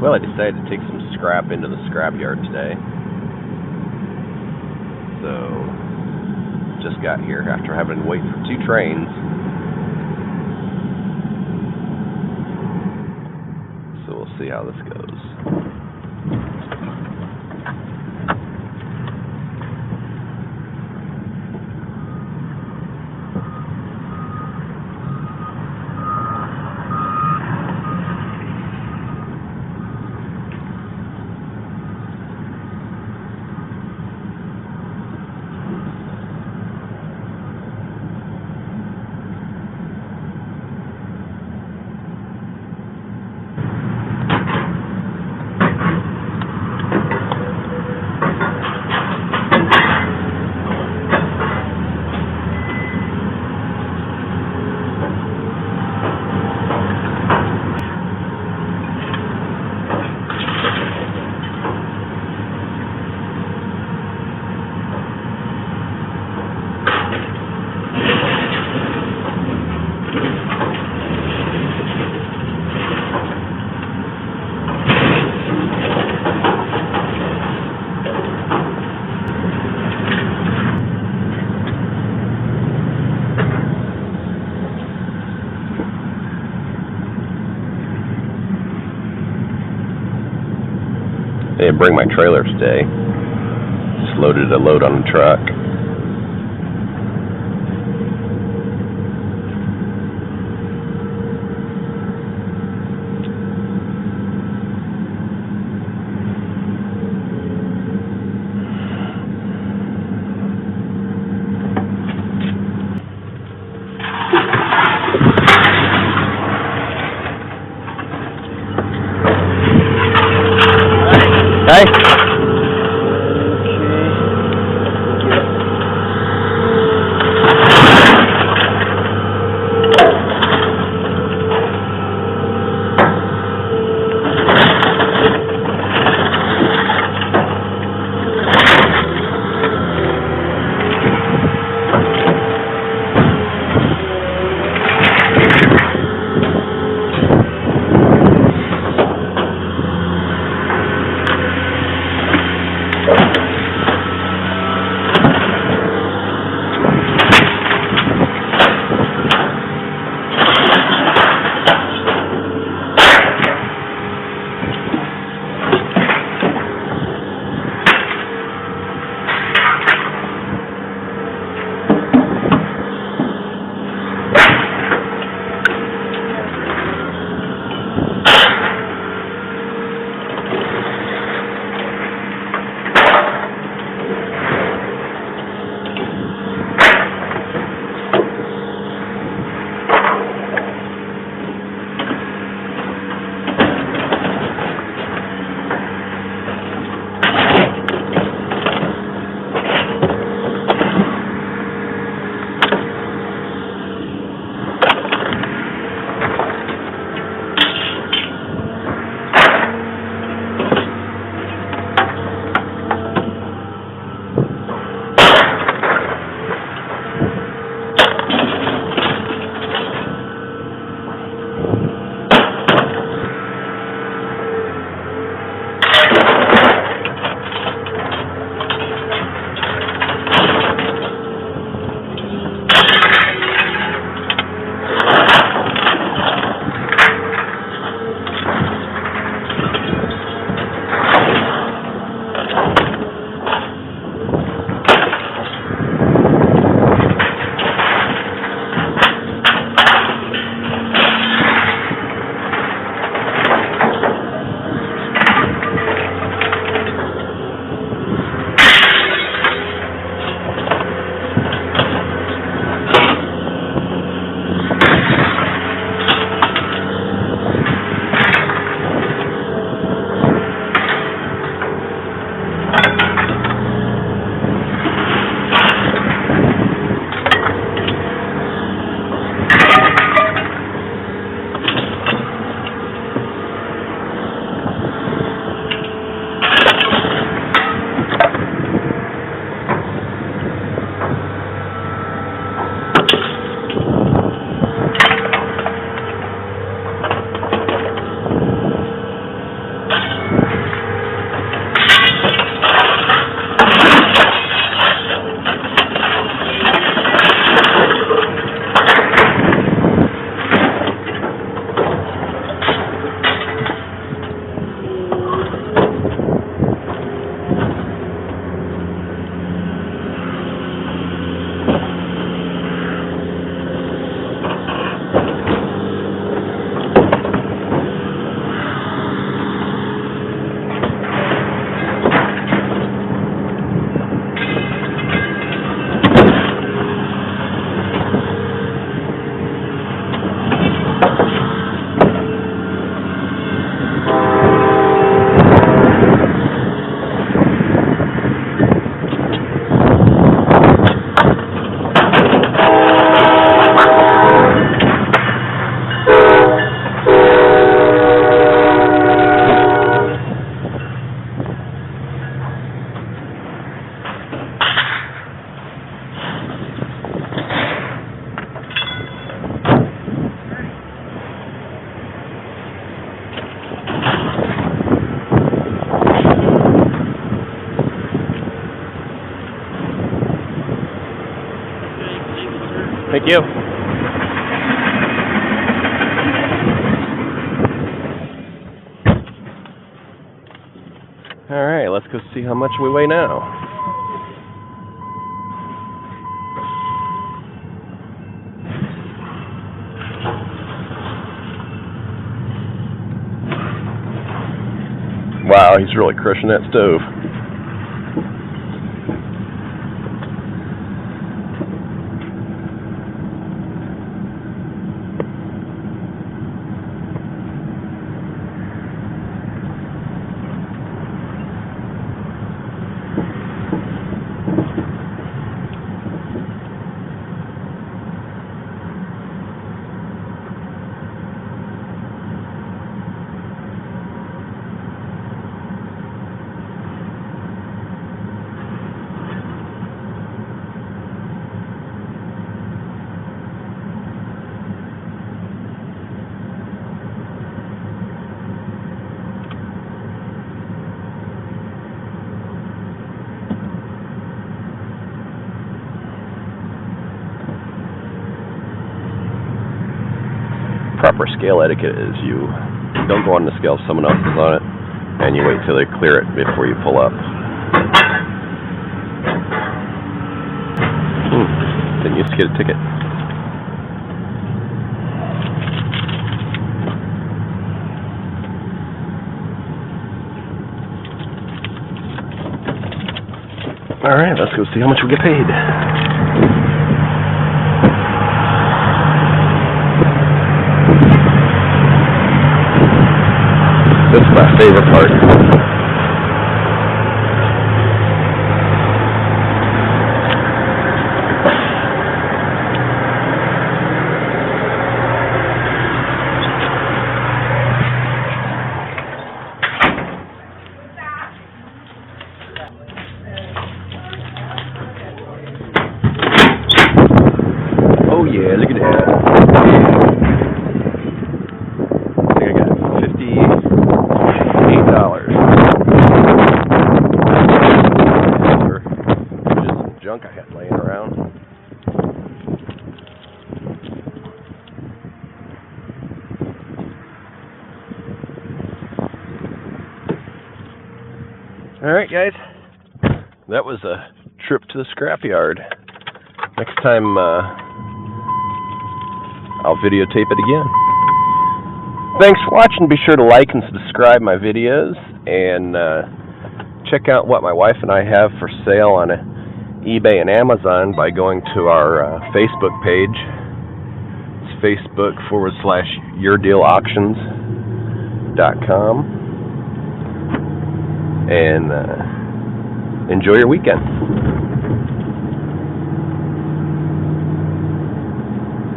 Well, I decided to take some scrap into the scrapyard today. So, just got here after having to wait for 2 trains. So we'll see how this goes. I didn't bring my trailer today. Just loaded a load on the truck. Hey. Thank you. Alright, let's go see how much we weigh now. Wow, he's really crushing that stove. Proper scale etiquette is you don't go on the scale if someone else is on it, and you wait till they clear it before you pull up. Didn't used to get a ticket. Alright, let's go see how much we get paid. This is my favorite part. Oh yeah, look at that. I think I got $58. Just some junk I had laying around. Alright guys, that was a trip to the scrapyard. Next time I'll videotape it again. Thanks for watching. Be sure to like and subscribe my videos, and check out what my wife and I have for sale on eBay and Amazon by going to our Facebook page. It's Facebook.com/YourDealAuctions. And enjoy your weekend.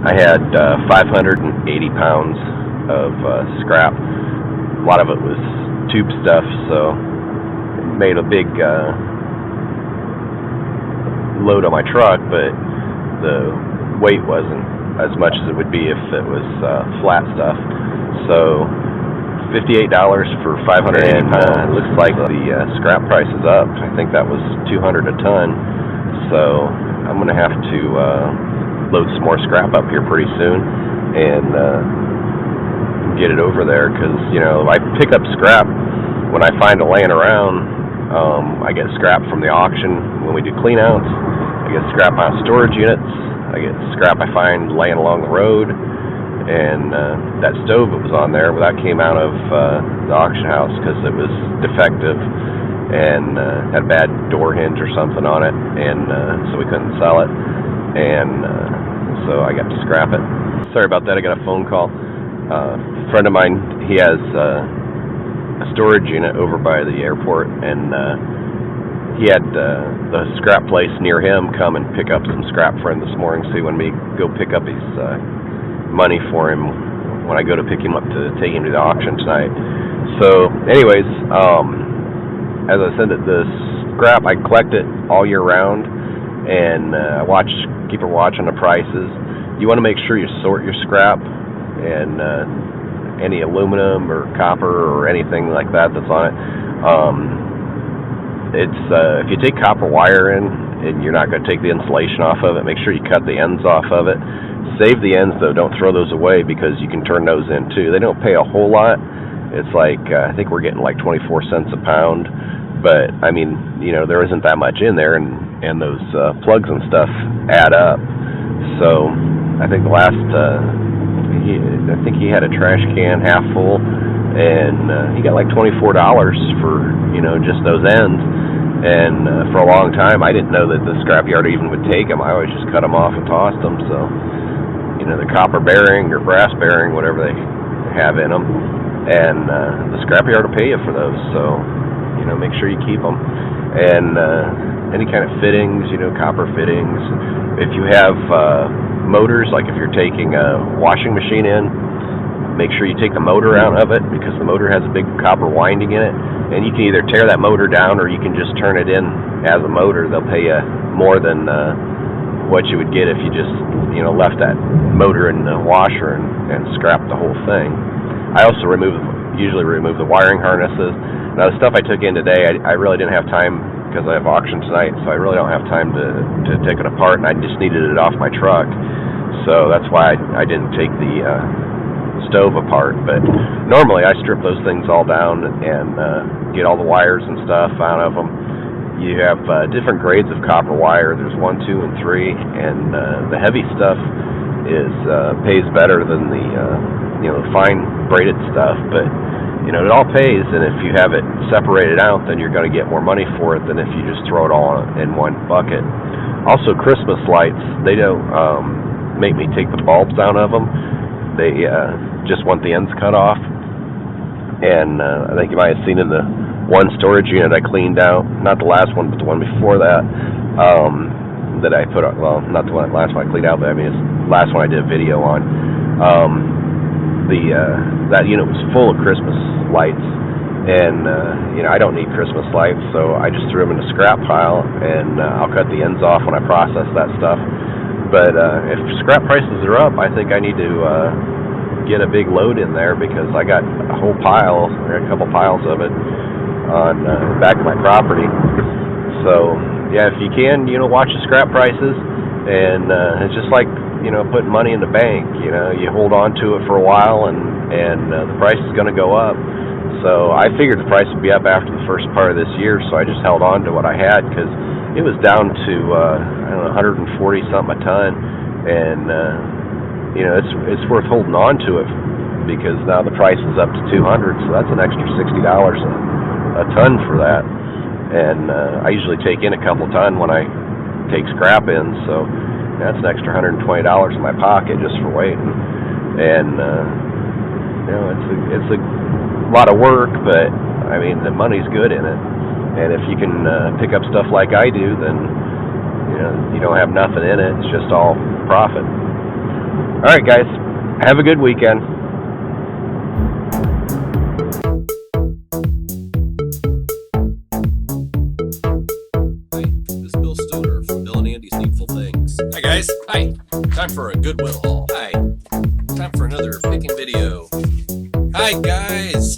I had 580 pounds of scrap. A lot of it was tube stuff, so it made a big load on my truck, but the weight wasn't as much as it would be if it was flat stuff. So $58 for 580 pounds. It looks like the scrap price is up. I think that was $200 a ton. So I'm going to have to load some more scrap up here pretty soon and get it over there, because I pick up scrap when I find it laying around. I get scrap from the auction when we do cleanouts. I get scrap on storage units. I get scrap I find laying along the road. And that stove that was on there, well, that came out of the auction house because it was defective and had a bad door hinge or something on it, and so we couldn't sell it, and so I got to scrap it. Sorry about that, I got a phone call. A friend of mine, he has a storage unit over by the airport, and he had the scrap place near him come and pick up some scrap for him this morning, so he wanted me to go pick up his money for him when I go to pick him up to take him to the auction tonight. So anyways, as I said, the scrap, I collect it all year round, and keep a watch on the prices. You want to make sure you sort your scrap, and any aluminum or copper or anything like that that's on it. If you take copper wire in and you're not going to take the insulation off of it, make sure you cut the ends off of it. Save the ends, though. Don't throw those away, because you can turn those in, too. They don't pay a whole lot. It's like, I think we're getting like 24 cents a pound. But, I mean, you know, there isn't that much in there, and those plugs and stuff add up. So, I think the last, I think he had a trash can half full, and he got like $24 for, you know, just those ends. And for a long time, I didn't know that the scrapyard even would take them. I always just cut them off and tossed them. So, you know, the copper bearing or brass bearing, whatever they have in them, and the scrapyard will pay you for those. So, you know, make sure you keep them. And any kind of fittings, you know, copper fittings. If you have motors, like if you're taking a washing machine in, make sure you take the motor out of it, because the motor has a big copper winding in it, and you can either tear that motor down or you can just turn it in as a motor. They'll pay you more than what you would get if you just, you know, left that motor in the washer and scrapped the whole thing. I also usually remove the wiring harnesses. Now, the stuff I took in today, I really didn't have time, because I have auction tonight, so I really don't have time to take it apart, and I just needed it off my truck. So that's why I didn't take the stove apart. But normally I strip those things all down and get all the wires and stuff out of them. You have different grades of copper wire. There's 1, 2, and 3, and the heavy stuff pays better than the you know, fine braided stuff. But you know, it all pays, and if you have it separated out, then you're going to get more money for it than if you just throw it all in one bucket. Also, Christmas lights, they don't make me take the bulbs out of them. They just want the ends cut off. And I think you might have seen in the one storage unit I cleaned out, not the last one, but the one before that, that I put, well, not the last one I cleaned out, but I mean, it's the last one I did a video on. That unit was full of Christmas lights, and you know, I don't need Christmas lights, so I just threw them in a scrap pile, and I'll cut the ends off when I process that stuff. But if scrap prices are up, I think I need to get a big load in there, because I got a whole pile, or a couple piles of it on back of my property. So yeah, if you can, you know, watch the scrap prices, and it's just like, you know, putting money in the bank. You know, you hold on to it for a while, and the price is going to go up. So I figured the price would be up after the first part of this year, so I just held on to what I had, because it was down to I don't know, 140 something a ton, and you know, it's worth holding on to it, because now the price is up to 200, so that's an extra $60 a ton for that. And I usually take in a couple ton when I take scrap in, so that's an extra $120 in my pocket just for waiting. And you know, it's a lot of work, but I mean, the money's good in it. And if you can pick up stuff like I do, then you know, you don't have nothing in it. It's just all profit. All right, guys, have a good weekend. Hi, this is Bill Stoner from Bill and Andy's Needful Things. Hi guys. Hi, time for a Goodwill haul. Hi, time for another picking video. Hi guys.